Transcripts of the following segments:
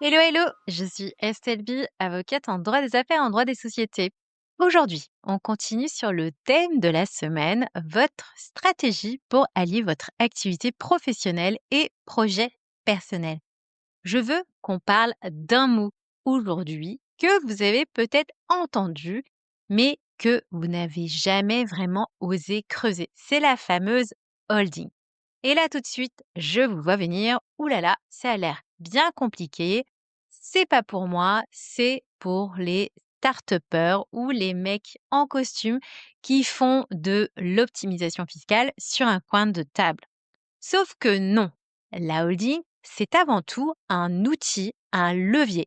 Hello, hello, je suis Estelle B, avocate en droit des affaires et en droit des sociétés. Aujourd'hui, on continue sur le thème de la semaine, votre stratégie pour allier votre activité professionnelle et projet personnel. Je veux qu'on parle d'un mot aujourd'hui que vous avez peut-être entendu, mais que vous n'avez jamais vraiment osé creuser. C'est la fameuse holding. Et là, tout de suite, je vous vois venir. Ouh là là, ça a l'air bien compliqué. C'est pas pour moi, c'est pour les start ou les mecs en costume qui font de l'optimisation fiscale sur un coin de table. Sauf que non, la holding, c'est avant tout un outil, un levier.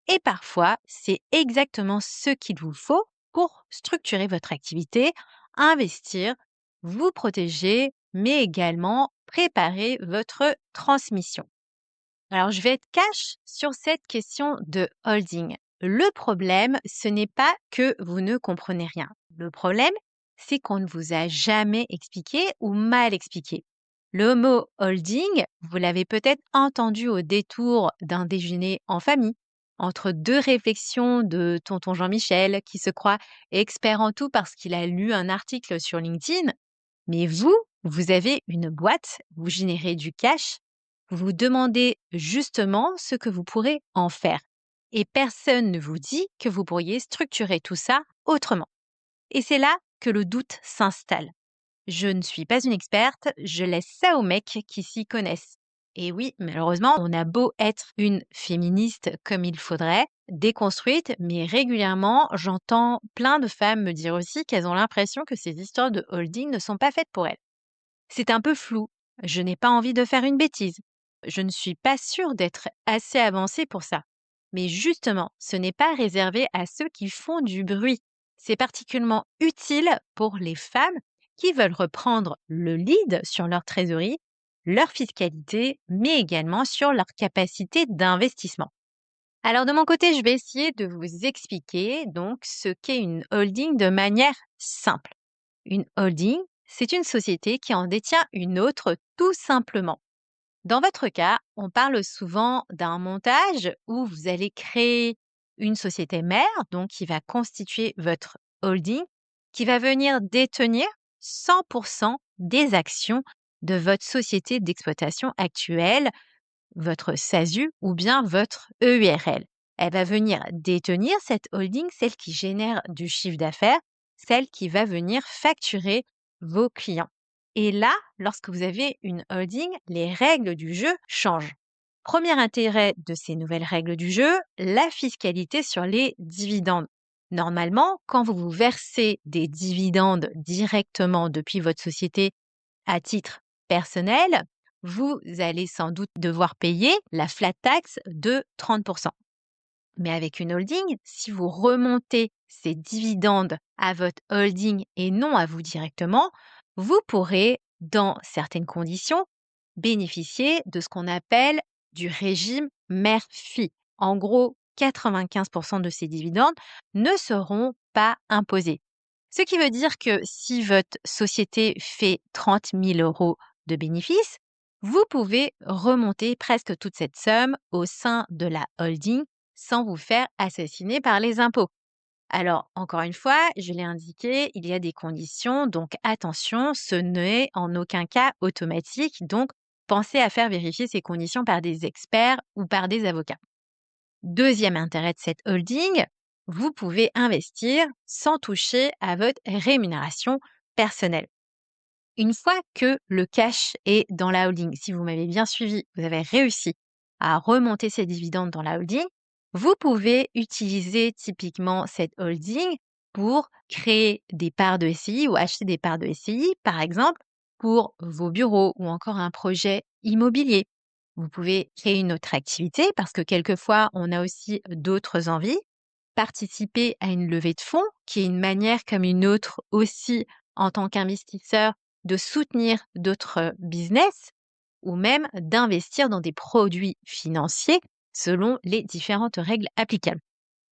Et parfois, c'est exactement ce qu'il vous faut pour structurer votre activité, investir, vous protéger, mais également préparer votre transmission. Alors, je vais être cash sur cette question de holding. Le problème, ce n'est pas que vous ne comprenez rien. Le problème, c'est qu'on ne vous a jamais expliqué ou mal expliqué. Le mot holding, vous l'avez peut-être entendu au détour d'un déjeuner en famille, entre deux réflexions de tonton Jean-Michel qui se croit expert en tout parce qu'il a lu un article sur LinkedIn. Mais vous avez une boîte, vous générez du cash, vous vous demandez justement ce que vous pourrez en faire. Et personne ne vous dit que vous pourriez structurer tout ça autrement. Et c'est là que le doute s'installe. Je ne suis pas une experte, je laisse ça aux mecs qui s'y connaissent. Et oui, malheureusement, on a beau être une féministe comme il faudrait, déconstruite, mais régulièrement, j'entends plein de femmes me dire aussi qu'elles ont l'impression que ces histoires de holding ne sont pas faites pour elles. C'est un peu flou, je n'ai pas envie de faire une bêtise. Je ne suis pas sûre d'être assez avancée pour ça. Mais justement, ce n'est pas réservé à ceux qui font du bruit. C'est particulièrement utile pour les femmes qui veulent reprendre le lead sur leur trésorerie, leur fiscalité, mais également sur leur capacité d'investissement. Alors de mon côté, je vais essayer de vous expliquer donc ce qu'est une holding de manière simple. Une holding, c'est une société qui en détient une autre tout simplement. Dans votre cas, on parle souvent d'un montage où vous allez créer une société mère, donc qui va constituer votre holding, qui va venir détenir 100% des actions de votre société d'exploitation actuelle, votre SASU ou bien votre EURL. Elle va venir détenir cette holding, celle qui génère du chiffre d'affaires, celle qui va venir facturer vos clients. Et là, lorsque vous avez une holding, les règles du jeu changent. Premier intérêt de ces nouvelles règles du jeu, la fiscalité sur les dividendes. Normalement, quand vous vous versez des dividendes directement depuis votre société à titre personnel, vous allez sans doute devoir payer la flat tax de 30%. Mais avec une holding, si vous remontez ces dividendes à votre holding et non à vous directement, vous pourrez, dans certaines conditions, bénéficier de ce qu'on appelle du régime mère-fille. En gros, 95% de ces dividendes ne seront pas imposés. Ce qui veut dire que si votre société fait 30 000 euros de bénéfices, vous pouvez remonter presque toute cette somme au sein de la holding sans vous faire assassiner par les impôts. Alors, encore une fois, je l'ai indiqué, il y a des conditions, donc attention, ce n'est en aucun cas automatique, donc pensez à faire vérifier ces conditions par des experts ou par des avocats. Deuxième intérêt de cette holding, vous pouvez investir sans toucher à votre rémunération personnelle. Une fois que le cash est dans la holding, si vous m'avez bien suivi, vous avez réussi à remonter ces dividendes dans la holding, vous pouvez utiliser typiquement cette holding pour créer des parts de SCI ou acheter des parts de SCI, par exemple, pour vos bureaux ou encore un projet immobilier. Vous pouvez créer une autre activité parce que quelquefois, on a aussi d'autres envies. Participer à une levée de fonds, qui est une manière comme une autre aussi en tant qu'investisseur de soutenir d'autres business ou même d'investir dans des produits financiers selon les différentes règles applicables.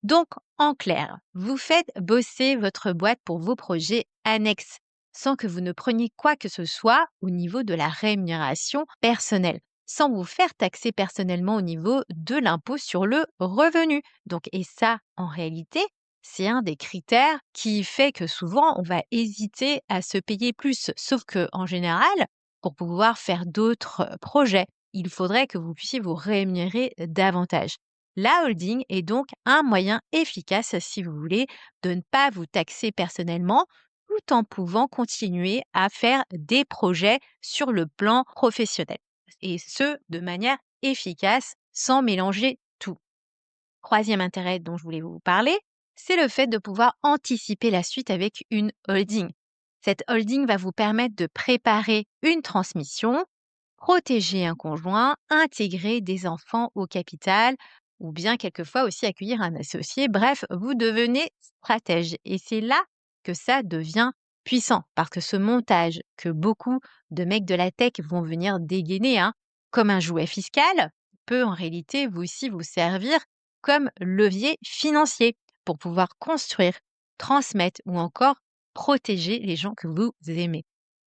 Donc, en clair, vous faites bosser votre boîte pour vos projets annexes sans que vous ne preniez quoi que ce soit au niveau de la rémunération personnelle. sans vous faire taxer personnellement au niveau de l'impôt sur le revenu. Donc, et ça, en réalité, c'est un des critères qui fait que souvent on va hésiter à se payer plus. Sauf que, en général, pour pouvoir faire d'autres projets, il faudrait que vous puissiez vous rémunérer davantage. La holding est donc un moyen efficace, si vous voulez, de ne pas vous taxer personnellement tout en pouvant continuer à faire des projets sur le plan professionnel. Et ce, de manière efficace, sans mélanger tout. Troisième intérêt dont je voulais vous parler, c'est le fait de pouvoir anticiper la suite avec une holding. Cette holding va vous permettre de préparer une transmission, protéger un conjoint, intégrer des enfants au capital ou bien quelquefois aussi accueillir un associé. Bref, vous devenez stratège. Et c'est là que ça devient puissant parce que ce montage que beaucoup de mecs de la tech vont venir dégainer comme un jouet fiscal peut en réalité vous aussi vous servir comme levier financier pour pouvoir construire, transmettre ou encore protéger les gens que vous aimez.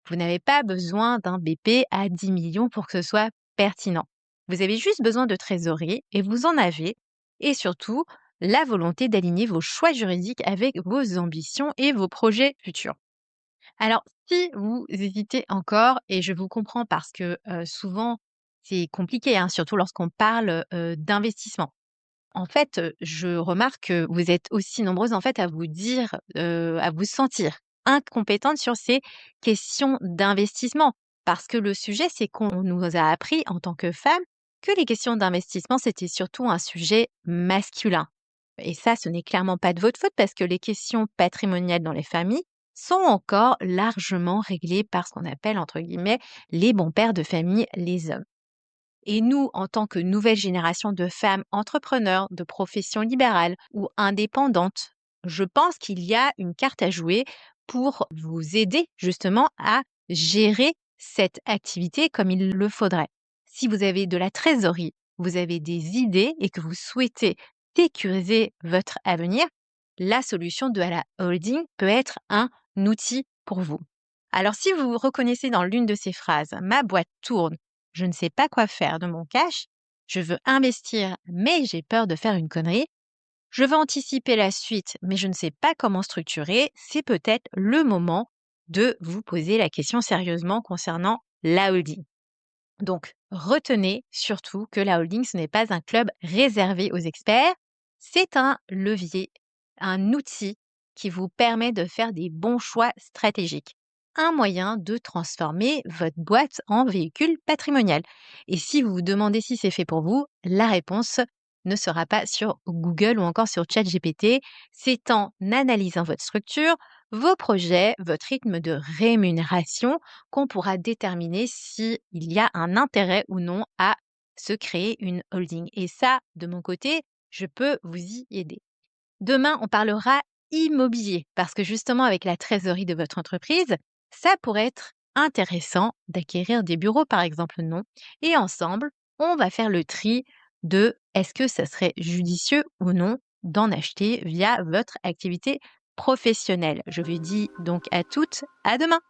Vous n'avez pas besoin d'un BP à 10 millions pour que ce soit pertinent. Vous avez juste besoin de trésorerie et vous en avez. Et surtout, la volonté d'aligner vos choix juridiques avec vos ambitions et vos projets futurs. Alors, si vous hésitez encore, et je vous comprends parce que souvent c'est compliqué, surtout lorsqu'on parle d'investissement. En fait, je remarque que vous êtes aussi nombreuses, en fait, à vous dire, à vous sentir incompétentes sur ces questions d'investissement. Parce que le sujet, c'est qu'on nous a appris en tant que femmes que les questions d'investissement, c'était surtout un sujet masculin. Et ça, ce n'est clairement pas de votre faute parce que les questions patrimoniales dans les familles sont encore largement réglées par ce qu'on appelle, entre guillemets, «les bons pères de famille», les hommes. Et nous, en tant que nouvelle génération de femmes entrepreneurs, de professions libérales ou indépendantes, je pense qu'il y a une carte à jouer pour vous aider justement à gérer cette activité comme il le faudrait. Si vous avez de la trésorerie, vous avez des idées et que vous souhaitez sécuriser votre avenir, la solution de la holding peut être un outil pour vous. Alors si vous vous reconnaissez dans l'une de ces phrases, ma boîte tourne, je ne sais pas quoi faire de mon cash, je veux investir, mais j'ai peur de faire une connerie, je veux anticiper la suite, mais je ne sais pas comment structurer, c'est peut-être le moment de vous poser la question sérieusement concernant la holding. Donc, retenez surtout que la holding, ce n'est pas un club réservé aux experts, c'est un levier, un outil qui vous permet de faire des bons choix stratégiques. Un moyen de transformer votre boîte en véhicule patrimonial. Et si vous vous demandez si c'est fait pour vous, la réponse ne sera pas sur Google ou encore sur ChatGPT. C'est en analysant votre structure, vos projets, votre rythme de rémunération qu'on pourra déterminer s'il y a un intérêt ou non à se créer une holding. Et ça, de mon côté, je peux vous y aider. Demain, on parlera immobilier parce que justement, avec la trésorerie de votre entreprise, ça pourrait être intéressant d'acquérir des bureaux, par exemple, non. Et ensemble, on va faire le tri de est-ce que ça serait judicieux ou non d'en acheter via votre activité professionnelle. Je vous dis donc à toutes, à demain.